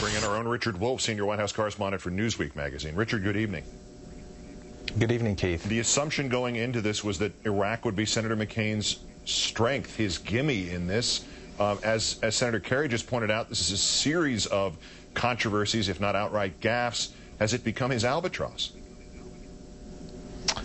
bring in our own Richard Wolff, senior White House correspondent for Newsweek magazine. Richard, good evening. Good evening, Keith. The assumption going into this was that Iraq would be Senator McCain's strength, his gimme in this. As Senator Kerry just pointed out, this is a series of controversies, if not outright gaffes. Has it become his albatross?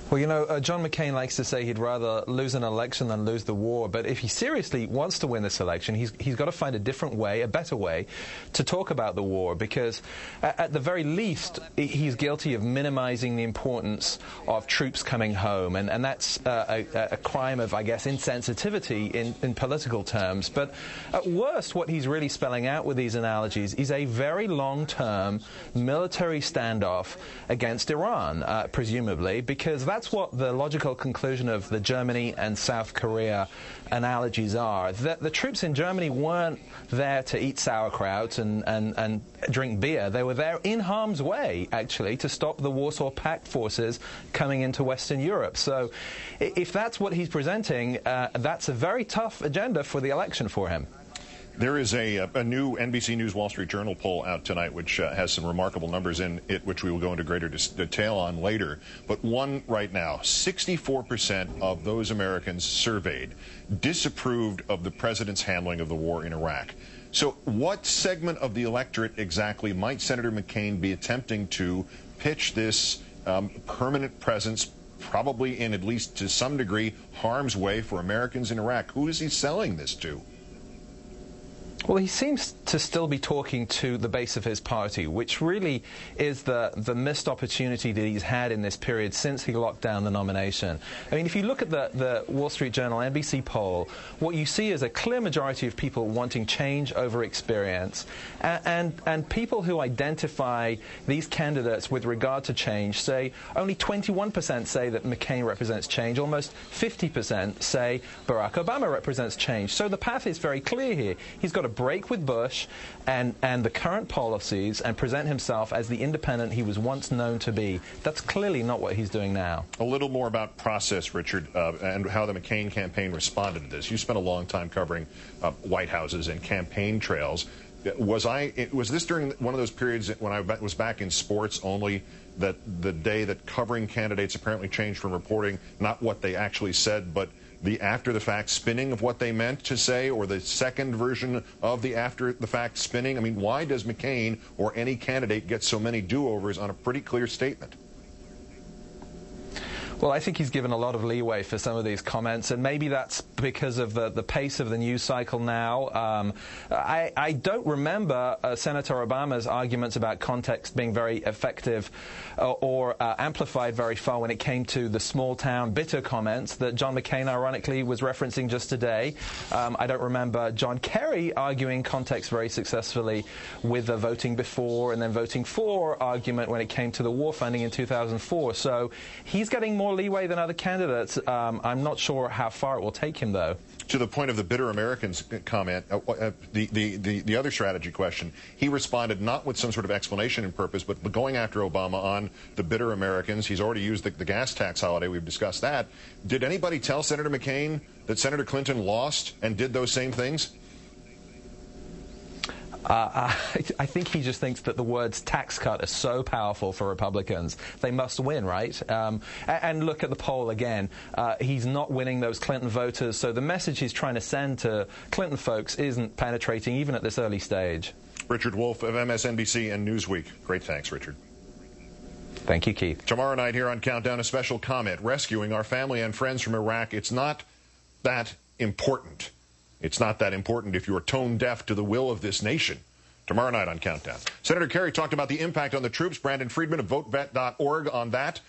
Well, you know, John McCain likes to say he'd rather lose an election than lose the war, but if he seriously wants to win this election, he's got to find a different way, a better way, to talk about the war, because at the very least, he's guilty of minimizing the importance of troops coming home, and that's a crime of, I guess, insensitivity in political terms. But at worst, what he's really spelling out with these analogies is a very long-term military standoff against Iran, presumably, because that's what the logical conclusion of the Germany and South Korea analogies are. That the troops in Germany weren't there to eat sauerkraut and drink beer. They were there in harm's way, actually, to stop the Warsaw Pact forces coming into Western Europe. So if that's what he's presenting, that's a very tough agenda for the election for him. There is a new NBC News Wall Street Journal poll out tonight which has some remarkable numbers in it, which we will go into greater detail on later. But one right now, 64% of those Americans surveyed disapproved of the president's handling of the war in Iraq. So what segment of the electorate exactly might Senator McCain be attempting to pitch this permanent presence, probably in at least to some degree harm's way for Americans in Iraq? Who is he selling this to? Well, he seems to still be talking to the base of his party, which really is the missed opportunity that he's had in this period since he locked down the nomination. I mean, if you look at the Wall Street Journal NBC poll, what you see is a clear majority of people wanting change over experience, and people who identify these candidates with regard to change say only 21% say that McCain represents change, almost 50% say Barack Obama represents change. So the path is very clear here. He's got to break with Bush and the current policies and present himself as the independent he was once known to be. That's clearly not what he's doing now. A little more about process, Richard, and how the McCain campaign responded to this. You spent a long time covering White Houses and campaign trails. Was this during one of those periods when I was back in sports only, that the day that covering candidates apparently changed from reporting not what they actually said, but the after-the-fact spinning of what they meant to say, or the second version of the after-the-fact spinning? I mean, why does McCain or any candidate get so many do-overs on a pretty clear statement? Well, I think he's given a lot of leeway for some of these comments, and maybe that's because of the pace of the news cycle now. I don't remember Senator Obama's arguments about context being very effective or amplified very far when it came to the small-town bitter comments that John McCain ironically was referencing just today. I don't remember John Kerry arguing context very successfully with the voting before and then voting for argument when it came to the war funding in 2004. So he's getting more leeway than other candidates. I'm not sure how far it will take him, though. To the point of the bitter Americans comment, the other strategy question, he responded not with some sort of explanation and purpose, but going after Obama on the bitter Americans. He's already used the gas tax holiday. We've discussed that. Did anybody tell Senator McCain that Senator Clinton lost and did those same things? I think he just thinks that the words tax cut are so powerful for Republicans. They must win, right? And look at the poll again. He's not winning those Clinton voters, so the message he's trying to send to Clinton folks isn't penetrating even at this early stage. Richard Wolff of MSNBC and Newsweek. Great thanks, Richard. Thank you, Keith. Tomorrow night here on Countdown, a special comment, rescuing our family and friends from Iraq. It's not that important. It's not that important if you're tone deaf to the will of this nation. Tomorrow night on Countdown. Senator Kerry talked about the impact on the troops. Brandon Friedman of VoteVet.org on that.